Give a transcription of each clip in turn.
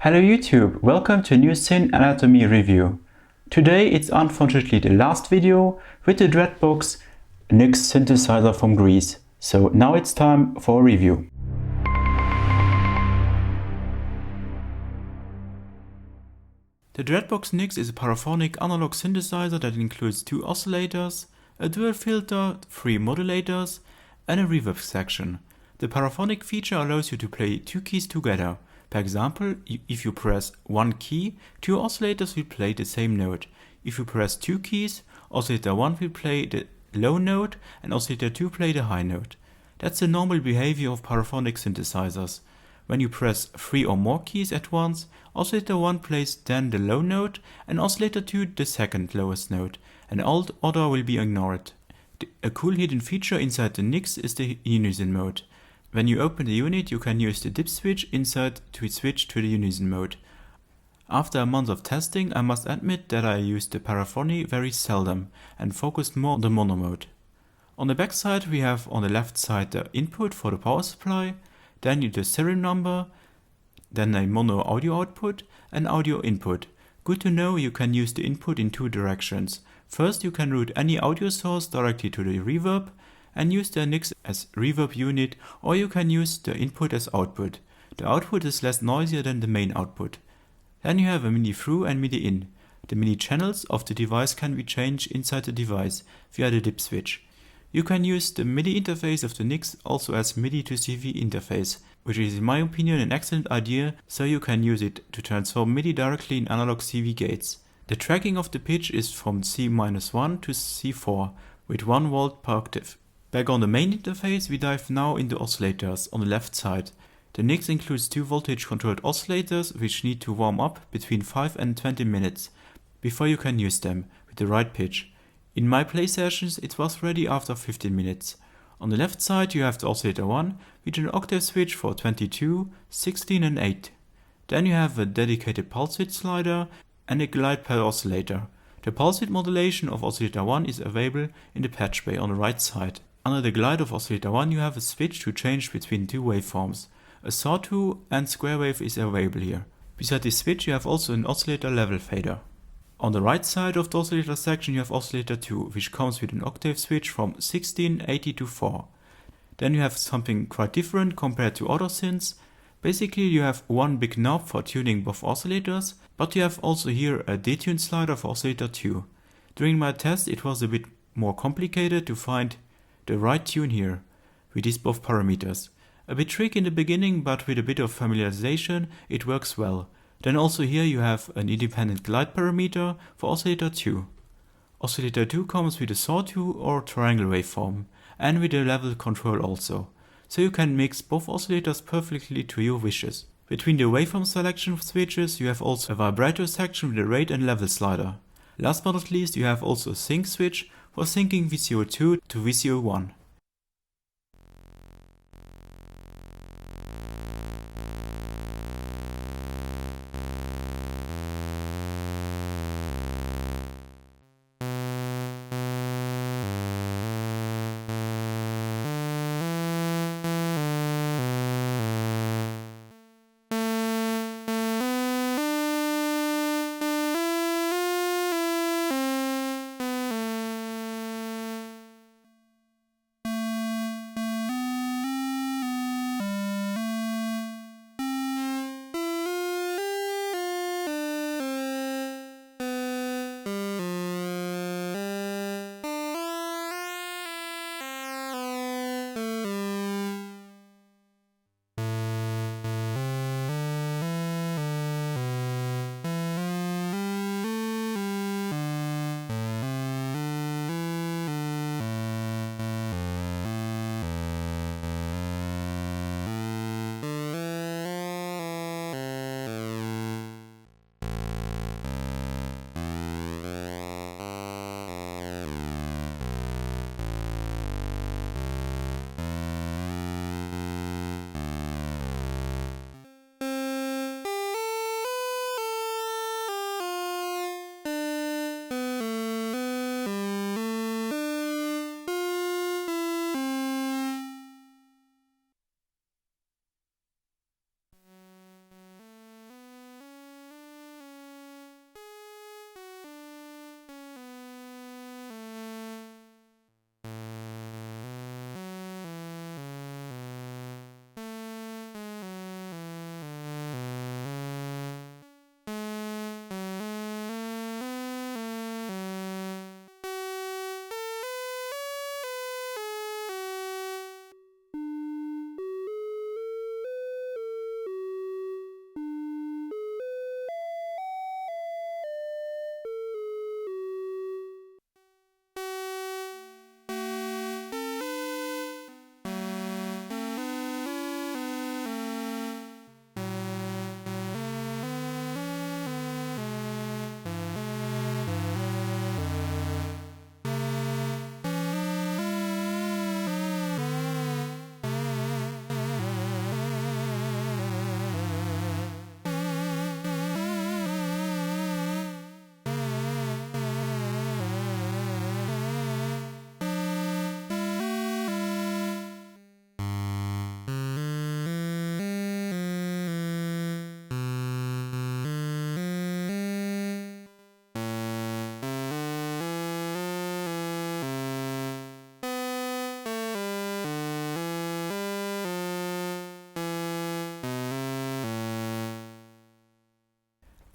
Hello YouTube, welcome to a new Synth Anatomy review. Today it's unfortunately the last video with the Dreadbox NYX synthesizer from Greece. So now it's time for a review. The Dreadbox NYX is a paraphonic analog synthesizer that includes two oscillators, a dual filter, three modulators, and a reverb section. The paraphonic feature allows you to play two keys together. For example, if you press one key, two oscillators will play the same note. If you press two keys, oscillator 1 will play the low note and oscillator 2 play the high note. That's the normal behavior of paraphonic synthesizers. When you press 3 or more keys at once, oscillator 1 plays then the low note and oscillator 2 the second lowest note, and all other will be ignored. A cool hidden feature inside the NYX is the unison mode. When you open the unit, you can use the dip switch inside to switch to the unison mode. After a month of testing, I must admit that I used the paraphony very seldom and focused more on the mono mode. On the back side we have on the left side the input for the power supply, then the serial number, then a mono audio output and audio input. Good to know you can use the input in two directions. First, you can route any audio source directly to the reverb and use the NYX as reverb unit, or you can use the input as output. The output is less noisier than the main output. Then you have a MIDI through and MIDI in. The MIDI channels of the device can be changed inside the device via the dip switch. You can use the MIDI interface of the NYX also as MIDI to CV interface, which is in my opinion an excellent idea, so you can use it to transform MIDI directly in analog CV gates. The tracking of the pitch is from C-1 to C4 with 1 volt per octave. Back on the main interface, we dive now into oscillators on the left side. The NYX includes two voltage controlled oscillators which need to warm up between 5 and 20 minutes before you can use them with the right pitch. In my play sessions it was ready after 15 minutes. On the left side you have the oscillator 1 with an octave switch for 22, 16 and 8. Then you have a dedicated pulse width slider and a glide per oscillator. The pulse width modulation of oscillator 1 is available in the patch bay on the right side. Under the glide of oscillator 1 you have a switch to change between two waveforms. A sawtooth and square wave is available here. Beside this switch you have also an oscillator level fader. On the right side of the oscillator section you have oscillator 2, which comes with an octave switch from 16, 80 to 4. Then you have something quite different compared to other synths. Basically you have one big knob for tuning both oscillators, but you have also here a detune slider for oscillator 2. During my test it was a bit more complicated to find the right tune here with these both parameters. A bit tricky in the beginning, but with a bit of familiarization it works well. Then also here you have an independent glide parameter for oscillator 2. Oscillator 2 comes with a sawtooth or triangle waveform and with a level control also, so you can mix both oscillators perfectly to your wishes. Between the waveform selection switches you have also a vibrato section with a rate and level slider. Last but not least you have also a sync switch for syncing VCO2 to VCO1.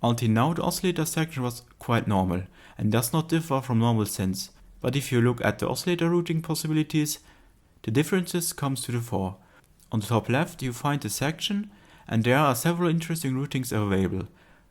Until now the oscillator section was quite normal and does not differ from normal synths, but if you look at the oscillator routing possibilities, the differences comes to the fore. On the top left you find the section, and there are several interesting routings available.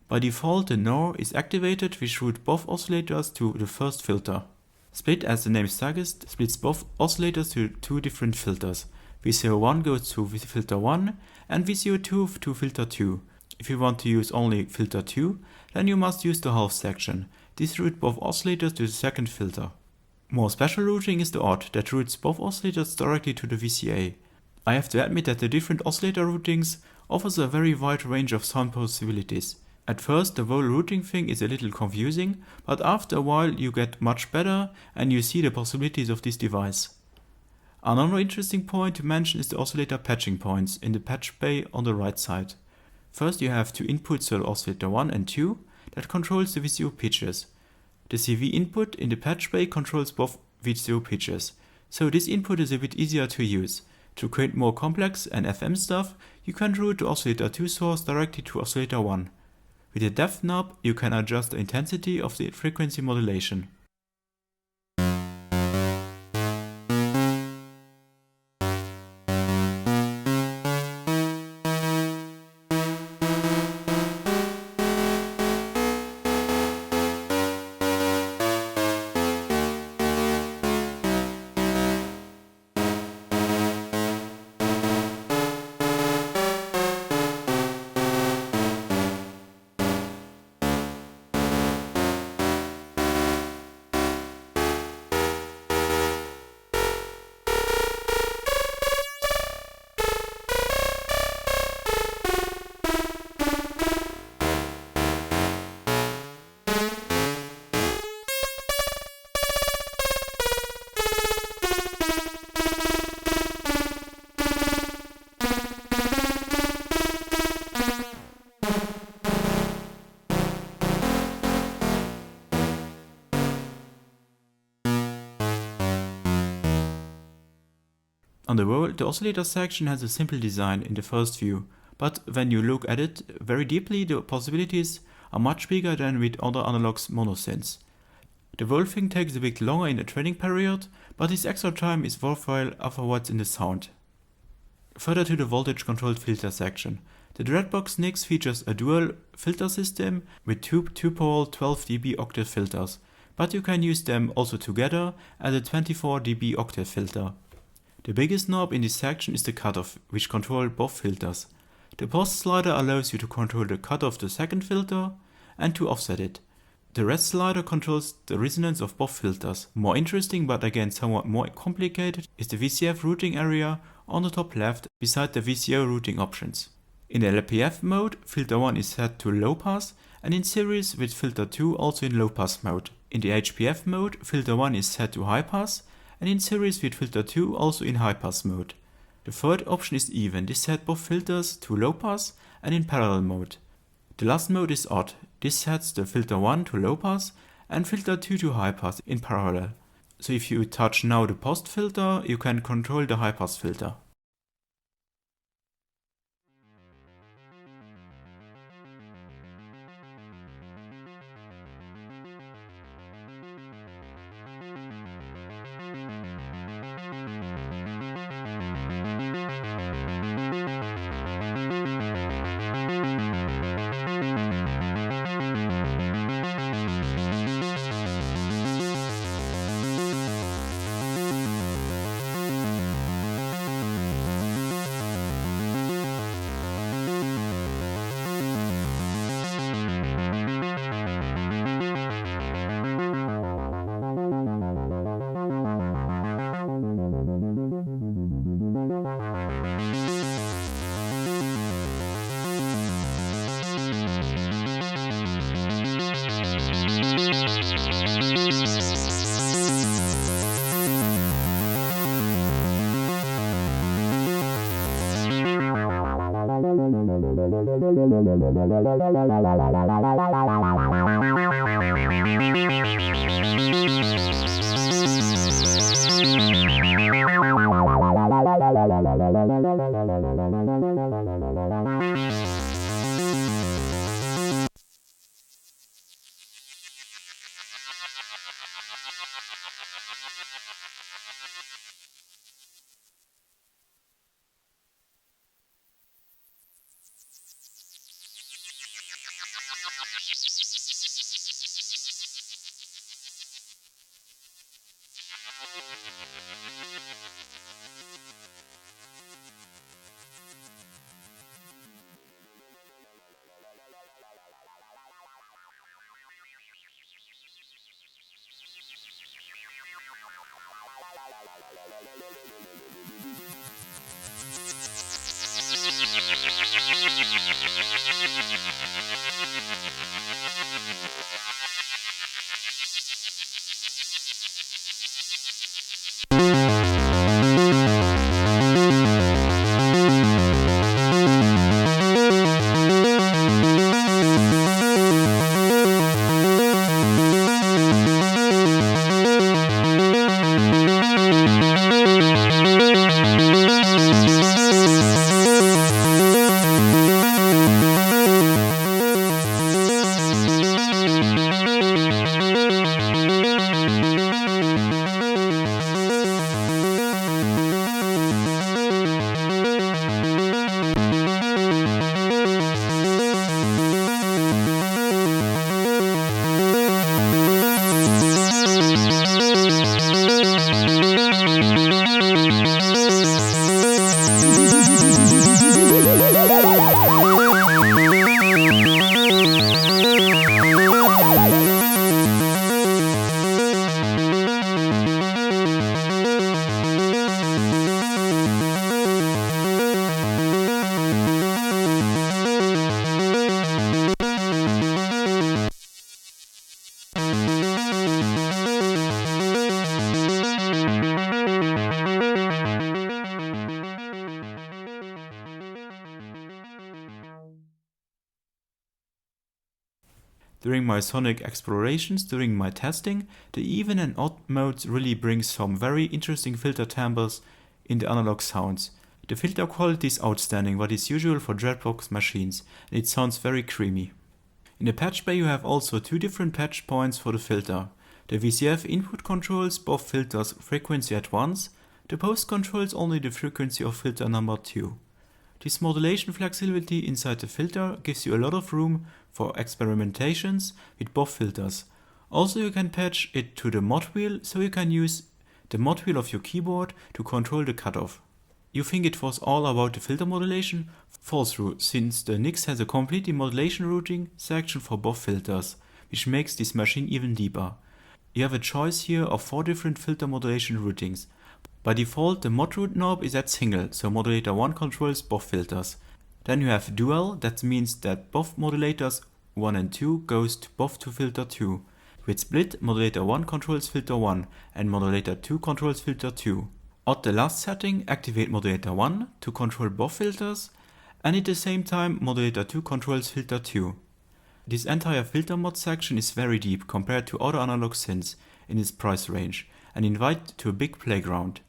By default the NOR is activated, which routes both oscillators to the first filter. Split, as the name suggests, splits both oscillators to two different filters. V01 goes to filter 1 and V02 to filter 2. If you want to use only filter 2, then you must use the half section. This routes both oscillators to the second filter. More special routing is the odd, that routes both oscillators directly to the VCA. I have to admit that the different oscillator routings offers a very wide range of sound possibilities. At first the whole routing thing is a little confusing, but after a while you get much better and you see the possibilities of this device. Another interesting point to mention is the oscillator patching points in the patch bay on the right side. First you have two inputs, so oscillator 1 and 2, that controls the VCO pitches. The CV input in the patch bay controls both VCO pitches, so this input is a bit easier to use. To create more complex and FM stuff, you can route the oscillator 2 source directly to oscillator 1. With the depth knob, you can adjust the intensity of the frequency modulation. On the whole, the oscillator section has a simple design in the first view, but when you look at it very deeply, the possibilities are much bigger than with other analog monosynths. The whole thing takes a bit longer in the training period, but this extra time is worthwhile afterwards in the sound. Further to the voltage controlled filter section. The Dreadbox NYX features a dual filter system with two 2-pole 12 dB octave filters, but you can use them also together as a 24 dB octave filter. The biggest knob in this section is the cutoff, which controls both filters. The post slider allows you to control the cutoff of the second filter and to offset it. The rest slider controls the resonance of both filters. More interesting, but again somewhat more complicated, is the VCF routing area on the top left beside the VCO routing options. In the LPF mode, filter 1 is set to low pass, and in series with filter 2 also in low pass mode. In the HPF mode, filter 1 is set to high pass, and in series with filter 2 also in high pass mode. The third option is even. This sets both filters to low pass and in parallel mode. The last mode is odd. This sets the filter 1 to low pass and filter 2 to high pass in parallel. So if you touch now the post filter, you can control the high pass filter. During my sonic explorations, during my testing, the even and odd modes really bring some very interesting filter timbres in the analog sounds. The filter quality is outstanding, what is usual for Dreadbox machines, and it sounds very creamy. In the patch bay you have also two different patch points for the filter. The VCF input controls both filters' frequency at once, the post controls only the frequency of filter number 2. This modulation flexibility inside the filter gives you a lot of room for experimentations with both filters. Also you can patch it to the mod wheel, so you can use the mod wheel of your keyboard to control the cutoff. You think it was all about the filter modulation? False true, since the NYX has a complete modulation routing section for both filters, which makes this machine even deeper. You have a choice here of 4 different filter modulation routings. By default, the mod root knob is at single, so modulator 1 controls both filters. Then you have dual, that means that both modulators 1 and 2 goes to both to filter 2. With split, modulator 1 controls filter 1 and modulator 2 controls filter 2. At the last setting, activate modulator 1 to control both filters, and at the same time modulator 2 controls filter 2. This entire filter mod section is very deep compared to other analog synths in its price range, and invite to a big playground.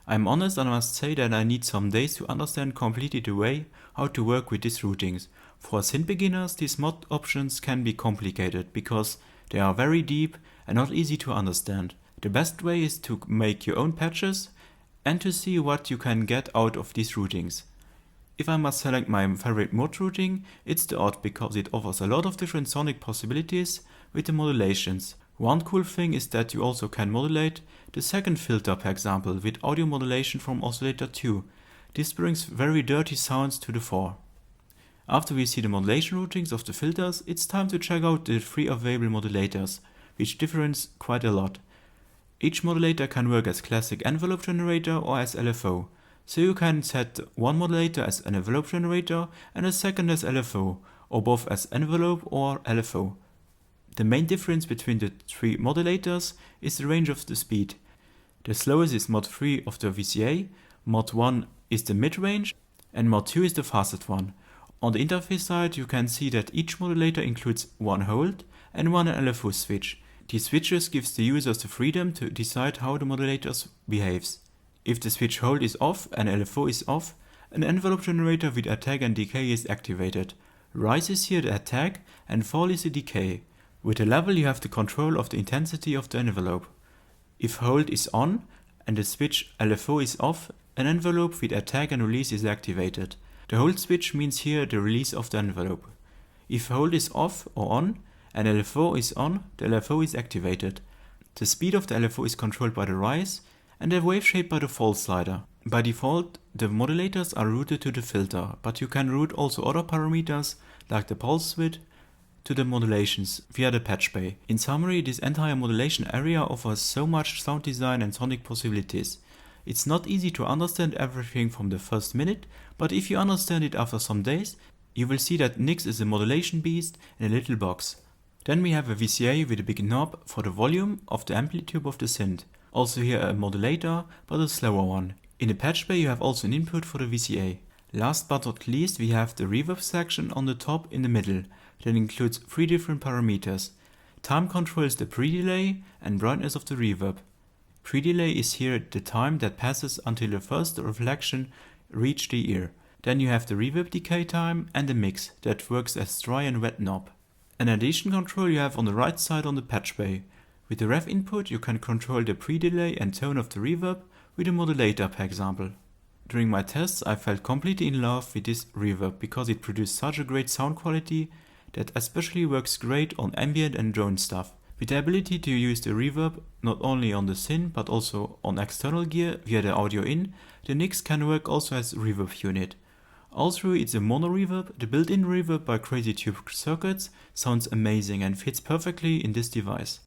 I'm honest and I must say that I need some days to understand completely the way how to work with these routings. For synth beginners, these mod options can be complicated because they are very deep and not easy to understand. The best way is to make your own patches and to see what you can get out of these routings. If I must select my favorite mod routing, it's the odd because it offers a lot of different sonic possibilities with the modulations. One cool thing is that you also can modulate the second filter, for example, with audio modulation from oscillator 2. This brings very dirty sounds to the fore. After we see the modulation routings of the filters, it's time to check out the 3 available modulators, which differ quite a lot. Each modulator can work as classic envelope generator or as LFO. So you can set one modulator as an envelope generator and a second as LFO, or both as envelope or LFO. The main difference between the 3 modulators is the range of the speed. The slowest is mod 3 of the VCA, mod 1 is the mid-range, and mod 2 is the fastest one. On the interface side you can see that each modulator includes one hold and one LFO switch. These switches gives the users the freedom to decide how the modulators behaves. If the switch hold is off and LFO is off, an envelope generator with attack and decay is activated. Rise is here the attack and fall is the decay. With the level you have the control of the intensity of the envelope. If hold is on and the switch LFO is off, an envelope with attack and release is activated. The hold switch means here the release of the envelope. If hold is off or on and LFO is on, the LFO is activated. The speed of the LFO is controlled by the rise and the wave shape by the fall slider. By default, the modulators are routed to the filter, but you can route also other parameters like the pulse width to the modulations via the patch bay. In summary, this entire modulation area offers so much sound design and sonic possibilities. It's not easy to understand everything from the first minute, but if you understand it after some days, you will see that NYX is a modulation beast in a little box. Then we have a VCA with a big knob for the volume of the amplitude of the synth. Also here a modulator, but a slower one. In the patch bay you have also an input for the VCA. Last but not least we have the reverb section on the top in the middle. That includes 3 different parameters. Time controls the pre-delay and brightness of the reverb. Pre-delay is here the time that passes until the first reflection reaches the ear. Then you have the reverb decay time and the mix that works as dry and wet knob. An addition control you have on the right side on the patch bay. With the rev input you can control the pre-delay and tone of the reverb with a modulator, for example. During my tests I felt completely in love with this reverb because it produced such a great sound quality that especially works great on ambient and drone stuff. With the ability to use the reverb not only on the synth but also on external gear via the audio in, the NYX can work also as a reverb unit. Although it's a mono reverb, the built-in reverb by Crazy Tube Circuits sounds amazing and fits perfectly in this device.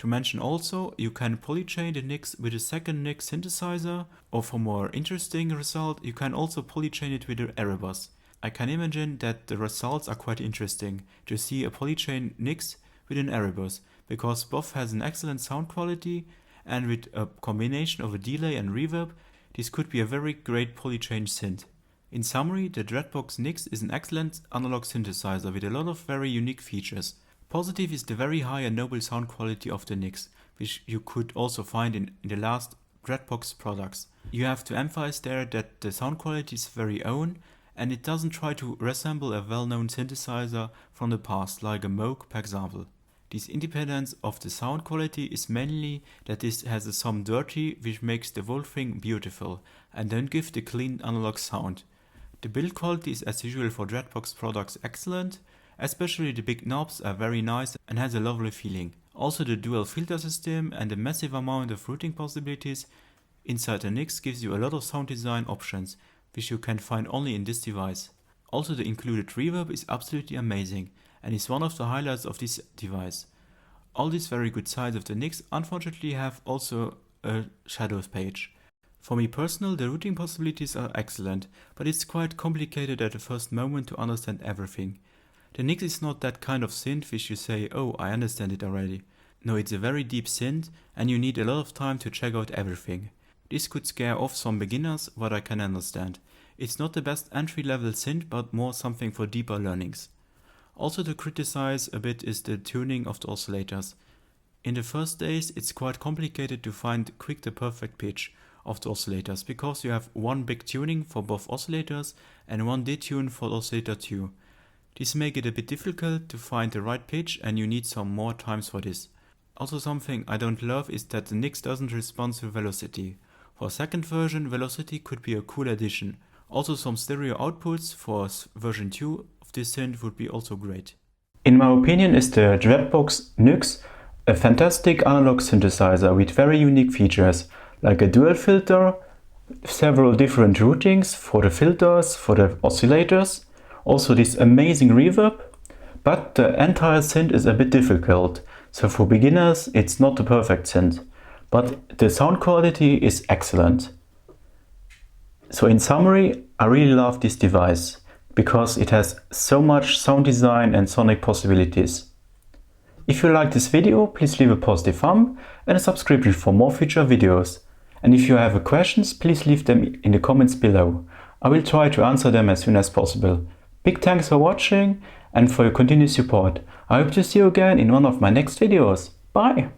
To mention also, you can polychain the NYX with a second NYX synthesizer, or for more interesting result, you can also polychain it with an error bus. I can imagine that the results are quite interesting to see a polychain NYX with an error bus, because both has an excellent sound quality, and with a combination of a delay and reverb, this could be a very great polychain synth. In summary, the Dreadbox NYX is an excellent analog synthesizer with a lot of very unique features. Positive is the very high and noble sound quality of the NYX, which you could also find in the last Dreadbox products. You have to emphasize there that the sound quality is very own, and it doesn't try to resemble a well-known synthesizer from the past, like a Moog, for example. This independence of the sound quality is mainly that this has some dirty, which makes the whole thing beautiful, and don't give the clean analog sound. The build quality is as usual for Dreadbox products excellent, especially the big knobs are very nice and has a lovely feeling. Also the dual filter system and the massive amount of routing possibilities inside the NYX gives you a lot of sound design options, which you can find only in this device. Also the included reverb is absolutely amazing and is one of the highlights of this device. All these very good sides of the NYX unfortunately have also a shadows page. For me personal, the routing possibilities are excellent, but it's quite complicated at the first moment to understand everything. The NYX is not that kind of synth which you say, oh, I understand it already. No, it's a very deep synth and you need a lot of time to check out everything. This could scare off some beginners, what I can understand. It's not the best entry-level synth, but more something for deeper learnings. Also to criticize a bit is the tuning of the oscillators. In the first days it's quite complicated to find quick the perfect pitch of the oscillators, because you have one big tuning for both oscillators and one detune for oscillator 2. This makes it a bit difficult to find the right pitch and you need some more times for this. Also something I don't love is that the NYX doesn't respond to velocity. For a second version, velocity could be a cool addition. Also some stereo outputs for version 2 of this synth would be also great. In my opinion is the Dreadbox NYX a fantastic analog synthesizer with very unique features, like a dual filter, several different routings for the filters, for the oscillators, also this amazing reverb, but the entire synth is a bit difficult, so for beginners it's not the perfect synth, but the sound quality is excellent. So in summary, I really love this device, because it has so much sound design and sonic possibilities. If you like this video, please leave a positive thumb and a subscription for more future videos. And if you have questions, please leave them in the comments below. I will try to answer them as soon as possible. Big thanks for watching and for your continued support. I hope to see you again in one of my next videos. Bye!